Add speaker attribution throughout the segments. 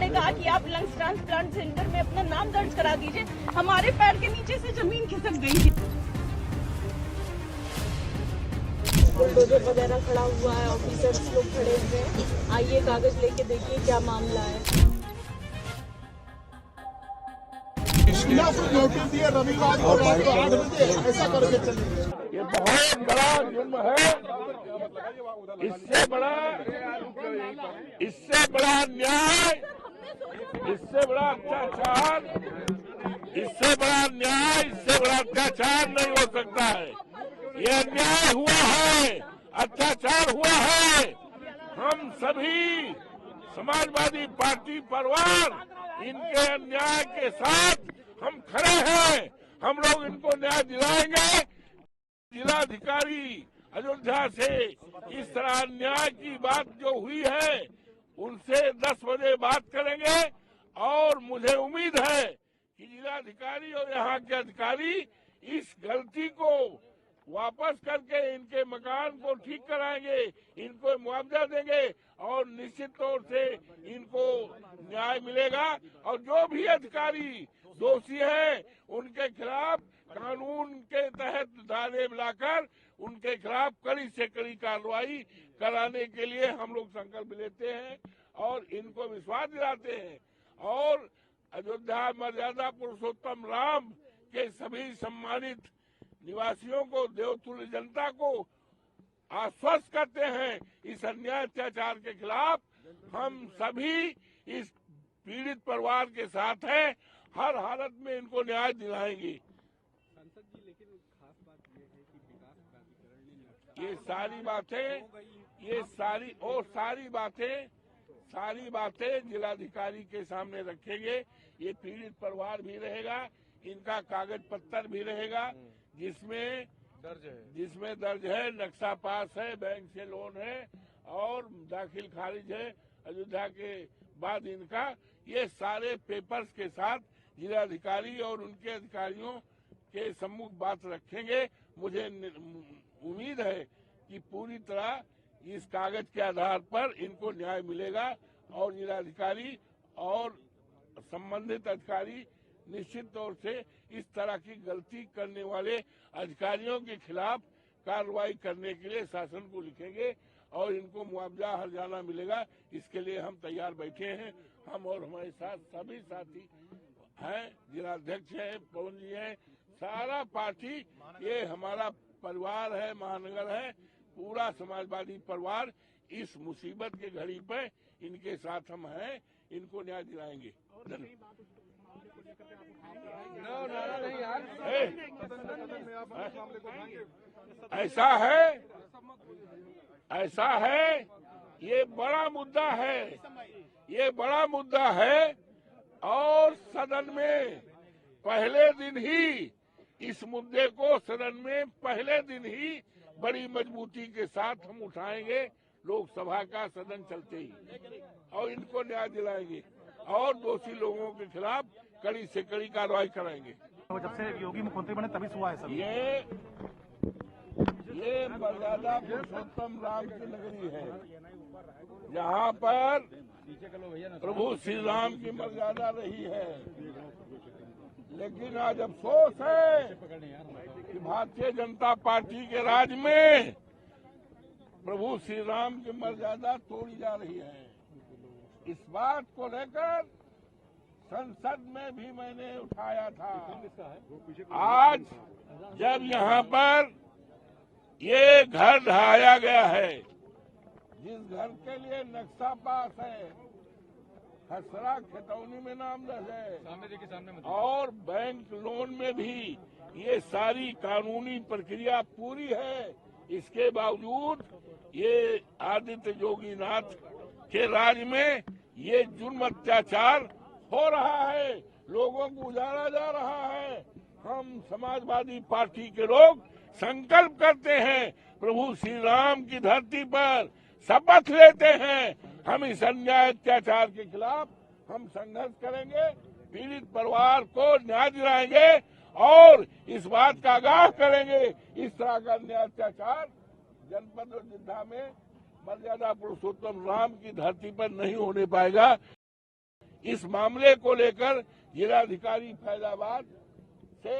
Speaker 1: हमने कहा कि आप लंग्स ट्रांसप्लांट सेंटर में अपना नाम दर्ज करा दीजिए। हमारे पैर के नीचे से जमीन खिसक गई है। बुलडोजर वगैरह खड़ा हुआ है, ऑफिसर्स लोग खड़े हुए हैं। आइए कागज लेके देखिए क्या मामला है।
Speaker 2: नोटिस दिए रविवार को रात को 8 बजे ऐसा करके चलेंगे।
Speaker 3: ये बहुत बड़ा जुर्म है। इससे बड़ा न्याय, इससे बड़ा अत्याचार, इससे बड़ा अत्याचार नहीं हो सकता है। ये अन्याय हुआ है, अत्याचार हुआ है। हम सभी समाजवादी पार्टी परिवार इनके अन्याय के साथ हम खड़े हैं। हम लोग इनको न्याय दिलाएंगे। जिलाधिकारी अयोध्या से इस तरह अन्याय की बात जो हुई है उनसे 10 बजे बात करेंगे और मुझे उम्मीद है कि जिलाधिकारी और यहाँ के अधिकारी इस गलती को वापस करके इनके मकान को ठीक कराएंगे, इनको मुआवजा देंगे और निश्चित तौर से इनको न्याय मिलेगा। और जो भी अधिकारी दोषी हैं उनके खिलाफ कानून के तहत दायरे में लाकर उनके खिलाफ कड़ी से कड़ी कार्रवाई कराने के लिए हम लोग संकल्प लेते हैं और इनको विश्वास दिलाते हैं। और अयोध्या मर्यादा पुरुषोत्तम राम के सभी सम्मानित निवासियों को, देवतुल्य जनता को आश्वस्त करते हैं इस अन्याय अत्याचार के खिलाफ हम सभी इस पीड़ित परिवार के साथ हैं। हर हालत में इनको न्याय दिलाएंगे।
Speaker 4: सांसद जी, लेकिन खास बात यह है कि विकास प्राधिकरण ने
Speaker 3: ये सारी बातें जिलाधिकारी के सामने रखेंगे। ये पीड़ित परिवार भी रहेगा, इनका कागज पत्तर भी रहेगा जिसमें दर्ज है, नक्शा पास है, बैंक से लोन है और दाखिल खारिज है अयोध्या के बाद इनका। ये सारे पेपर्स के साथ जिलाधिकारी और उनके अधिकारियों के सम्मुख बात रखेंगे। मुझे उम्मीद है कि पूरी तरह इस कागज के आधार पर इनको न्याय मिलेगा और जिलाधिकारी और संबंधित अधिकारी निश्चित तौर से इस तरह की गलती करने वाले अधिकारियों के खिलाफ कार्रवाई करने के लिए शासन को लिखेंगे और इनको मुआवजा हर्जाना मिलेगा। इसके लिए हम तैयार बैठे हैं। हम और हमारे साथ सभी साथी हैं, जिलाध्यक्ष हैं, पवन जी हैं, सारा पार्टी, ये हमारा परिवार है, महानगर है, पूरा समाजवादी परिवार इस मुसीबत के घड़ी पे इनके साथ हम हैं, इनको न्याय दिलाएंगे। ऐसा है, ये बड़ा मुद्दा है और सदन में पहले दिन ही इस मुद्दे को बड़ी मजबूती के साथ हम उठाएंगे लोकसभा का सदन चलते ही और इनको न्याय दिलाएंगे और दोषी लोगों के खिलाफ कड़ी से कड़ी कार्रवाई कराएंगे।
Speaker 5: जब से योगी मुख्यमंत्री बने तभी से हुआ है सब।
Speaker 3: ये मर्यादा पुरुषोत्तम राम की नगरी है, यहाँ पर प्रभु श्री राम की मर्यादा रही है। लेकिन आज अफसोस है कि भारतीय जनता पार्टी के राज में प्रभु श्री राम की मर्यादा तोड़ी जा रही है। इस बात को लेकर संसद में भी मैंने उठाया था। आज जब यहाँ पर ये घर ढहाया गया है, जिस घर के लिए नक्शा पास है, खसरा खतौनी में नाम है और बैंक लोन में भी ये सारी कानूनी प्रक्रिया पूरी है, इसके बावजूद ये आदित्य योगीनाथ के राज में ये जुर्म अत्याचार हो रहा है, लोगों को उजाड़ा जा रहा है। हम समाजवादी पार्टी के लोग संकल्प करते हैं, प्रभु श्री राम की धरती पर शपथ लेते हैं, हम इस अन्याय अत्याचार के खिलाफ हम संघर्ष करेंगे, पीड़ित परिवार को न्याय दिलाएंगे और इस बात का आगाह करेंगे इस तरह का अन्याय अत्याचार जनपद अयोध्या में मर्यादा पुरुषोत्तम राम की धरती पर नहीं होने पाएगा। इस मामले को लेकर जिलाधिकारी फैजाबाद से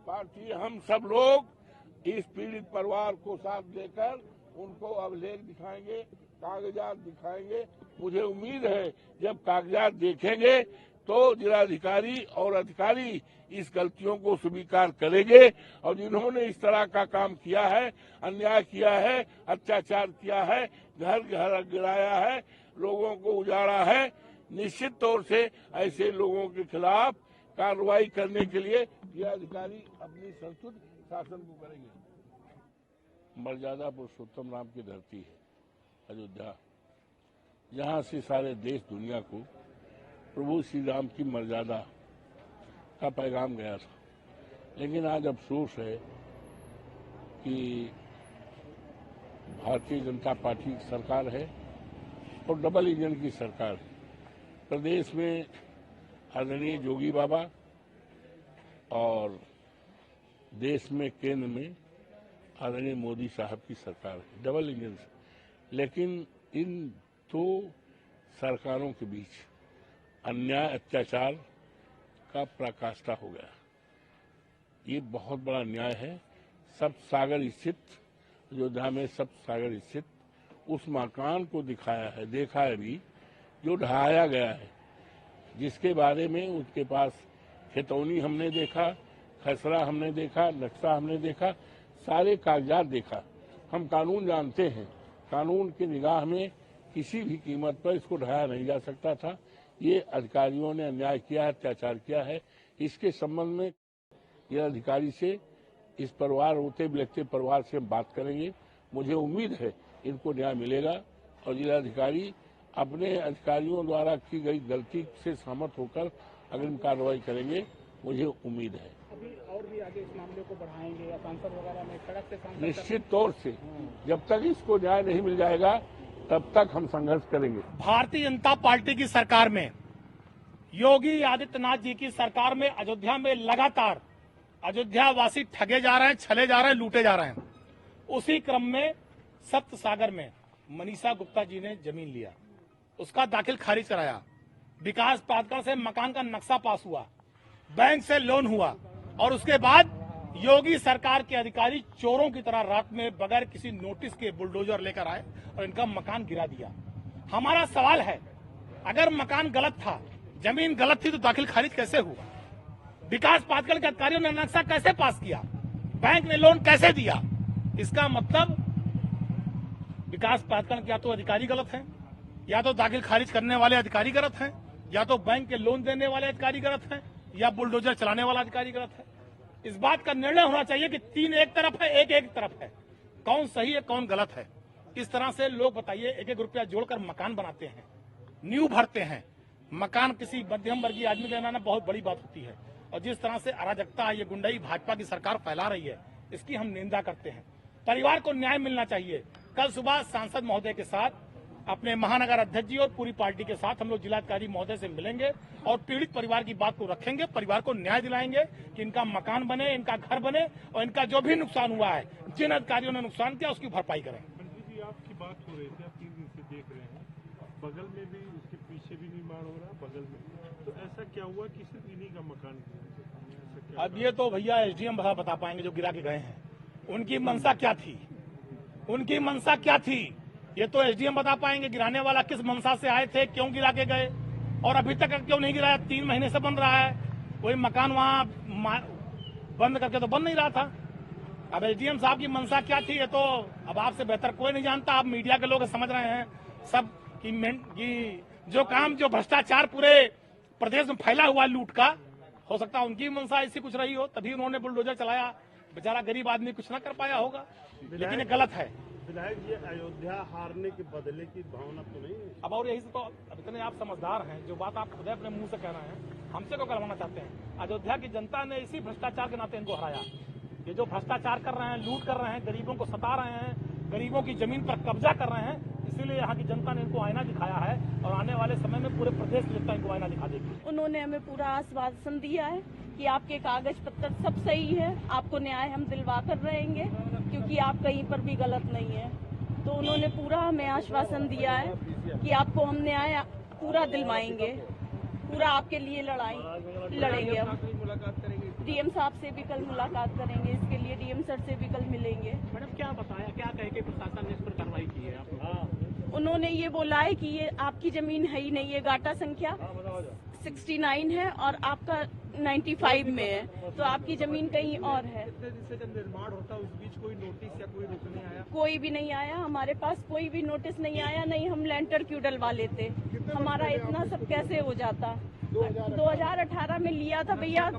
Speaker 3: पार्टी हम सब लोग इस पीड़ित परिवार को साथ देकर उनको अभिलेख दिखाएंगे, कागजात दिखाएंगे। मुझे उम्मीद है जब कागजात देखेंगे तो जिलाधिकारी और अधिकारी इस गलतियों को स्वीकार करेंगे और जिन्होंने इस तरह का काम किया है, अन्याय किया है, अत्याचार किया है, घर घर गिराया है, लोगों को उजाड़ा है, निश्चित तौर से ऐसे लोगों के खिलाफ कार्रवाई करने के लिए जिलाधिकारी अपनी संस्तुत शासन को करेंगे। मर्यादा पुरुषोत्तम राम की धरती है अयोध्या, जहां से सारे देश दुनिया को प्रभु श्री राम की मर्यादा का पैगाम गया था। लेकिन आज अफसोस है कि भारतीय जनता पार्टी की सरकार है और डबल इंजन की सरकार है। प्रदेश में आदरणीय योगी बाबा और देश में केंद्र में आदरणीय मोदी साहब की सरकार है, डबल इंजन से। लेकिन इन दो सरकारों के बीच अन्याय अत्याचार का पराकाष्ठा हो गया। ये बहुत बड़ा अन्याय है। सप्त सागर स्थित अयोध्या में सप्त सागर स्थित उस मकान को दिखाया है, देखा है भी, जो ढहाया गया है, जिसके बारे में उसके पास खेतौनी हमने देखा, खसरा हमने देखा, नक्शा हमने देखा, सारे कागजात देखा। हम कानून जानते हैं, कानून की निगाह में किसी भी कीमत पर इसको ढहाया नहीं जा सकता था। ये अधिकारियों ने अन्याय किया है, अत्याचार किया है। इसके संबंध में ये अधिकारी से, इस परिवार रोते बिलखते परिवार से हम बात करेंगे। मुझे उम्मीद है इनको न्याय मिलेगा और जिलाधिकारी अपने अधिकारियों द्वारा की गई गलती से सहमत होकर अग्रिम कार्रवाई करेंगे, मुझे उम्मीद है।
Speaker 5: अभी और भी आगे इस मामले को बढ़ाएंगे या सांसद वगैरह में सड़क से सांसद
Speaker 3: निश्चित तौर से जब तक इसको न्याय नहीं मिल जाएगा तब तक हम संघर्ष करेंगे।
Speaker 5: भारतीय जनता पार्टी की सरकार में, योगी आदित्यनाथ जी की सरकार में अयोध्या में लगातार अयोध्यावासी ठगे जा रहे हैं, छले जा रहे हैं, लूटे जा रहे हैं। उसी क्रम में सप्त सागर में मनीषा गुप्ता जी ने जमीन लिया, उसका दाखिल खारिज कराया, विकास प्राधिकरण से मकान का नक्शा पास हुआ, बैंक से लोन हुआ और उसके बाद योगी सरकार के अधिकारी चोरों की तरह रात में बगैर किसी नोटिस के बुलडोजर लेकर आए और इनका मकान गिरा दिया। हमारा सवाल है, अगर मकान गलत था, जमीन गलत थी, तो दाखिल खारिज कैसे हुआ? विकास प्राधिकरण के अधिकारियों ने नक्शा कैसे पास किया? बैंक ने लोन कैसे दिया? इसका मतलब विकास प्राधिकरण के या तो अधिकारी गलत हैं, या तो दाखिल खारिज करने वाले अधिकारी गलत हैं, या तो बैंक के लोन देने वाले अधिकारी गलत हैं, या बुलडोजर चलाने वाला अधिकारी गलत है। इस बात का निर्णय होना चाहिए कि तीन एक तरफ है, एक एक तरफ है, कौन सही है कौन गलत है। इस तरह से लोग बताइए, एक एक रुपया जोड़कर मकान बनाते हैं, नींव भरते हैं। मकान किसी मध्यम वर्गीय आदमी का बनाना बहुत बड़ी बात होती है। और जिस तरह से अराजकता, ये गुंडाई भाजपा की सरकार फैला रही है, इसकी हम निंदा करते हैं। परिवार को न्याय मिलना चाहिए। कल सुबह सांसद महोदय के साथ, अपने महानगर अध्यक्ष जी और पूरी पार्टी के साथ हम लोग जिलाधिकारी महोदय से मिलेंगे और पीड़ित परिवार की बात को रखेंगे, परिवार को न्याय दिलाएंगे कि इनका मकान बने, इनका घर बने और इनका जो भी नुकसान हुआ है, जिन अधिकारियों ने नुकसान किया, उसकी भरपाई करें।
Speaker 6: मंत्री जी, आपकी बात हो रही थी, आप 3 दिन से देख रहे हैं, बगल में भी, उसके पीछे भी निर्माण हो रहा, बगल में, तो ऐसा क्या हुआ कि सिर्फ इन्हीं का मकान गिरा?
Speaker 5: अब ये तो भैया एसडीएम बता पाएंगे जो गिरा के गए हैं, उनकी मंशा क्या थी, उनकी मंशा क्या थी, ये तो एसडीएम बता पाएंगे। गिराने वाला किस मंशा से आए थे, क्यों गिरा के गए और अभी तक क्यों नहीं गिराया? 3 महीने से बन रहा है, कोई मकान वहाँ बंद करके तो बन नहीं रहा था। अब एसडीएम साहब की मंशा क्या थी, ये तो अब आपसे बेहतर कोई नहीं जानता। आप मीडिया के लोग समझ रहे हैं सब कि जो काम, जो भ्रष्टाचार पूरे प्रदेश में फैला हुआ लूट का, हो सकता है उनकी मंशा ऐसी कुछ रही हो, तभी उन्होंने बुलडोजर चलाया। बेचारा गरीब आदमी कुछ ना कर पाया होगा, लेकिन ये गलत है।
Speaker 6: विधायक जी, अयोध्या हारने के बदले की भावना तो नहीं है?
Speaker 5: अब और यही तो, अब इतने आप समझदार हैं, जो बात आप खुद अपने मुंह से कह रहे हैं, हमसे क्यों करवाना चाहते हैं? अयोध्या की जनता ने इसी भ्रष्टाचार के नाते इनको हराया। ये जो भ्रष्टाचार कर रहे हैं, लूट कर रहे हैं, गरीबों को सता रहे हैं, गरीबों की जमीन पर कब्जा कर रहे हैं, इसीलिए यहाँ की जनता ने इनको आईना दिखाया है और आने वाले समय में पूरे प्रदेश की जनता इनको आईना दिखा देगी।
Speaker 1: उन्होंने हमें पूरा आश्वासन दिया है कि आपके कागज पत्र सब सही है, आपको न्याय हम दिलवा कर रहेंगे, क्योंकि आप कहीं पर भी गलत नहीं है। तो उन्होंने पूरा हमें आश्वासन दिया है कि आपको हम न्याय पूरा दिलवाएंगे। पूरा आपके लिए लड़ेंगे हम।
Speaker 4: मुलाकात करेंगे।
Speaker 1: डीएम साहब से भी कल मुलाकात करेंगे, इसके लिए डीएम सर से भी कल मिलेंगे।
Speaker 4: मैडम क्या बताया, क्या कह के प्रशासन ने इस पर कार्रवाई की है आप?
Speaker 1: उन्होंने ये बोला है कि ये आपकी जमीन है ही नहीं, ये गाटा संख्या 69 है और आपका 95 में है, तो आपकी जमीन कहीं और है।
Speaker 4: कितने दिन से जब निर्माण होता है उस बीच कोई नोटिस या कोई रुकने आया?
Speaker 1: कोई भी नहीं आया, हमारे पास कोई भी नोटिस नहीं आया, नहीं हम लेंटर क्यों डलवा लेते, हमारा इतना सब कैसे हो जाता। 2018 में लिया था भैया,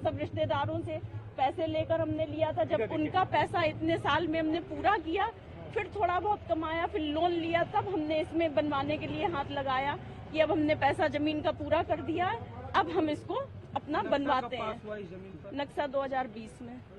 Speaker 1: सब रिश्तेदारों से पैसे लेकर हमने लिया था। जब उनका पैसा इतने साल में हमने पूरा किया, फिर थोड़ा बहुत कमाया, फिर लोन लिया, तब हमने इसमें बनवाने के लिए हाथ लगाया कि अब हमने पैसा जमीन का पूरा कर दिया, अब हम इसको अपना बनवाते हैं। नक्शा 2020 में।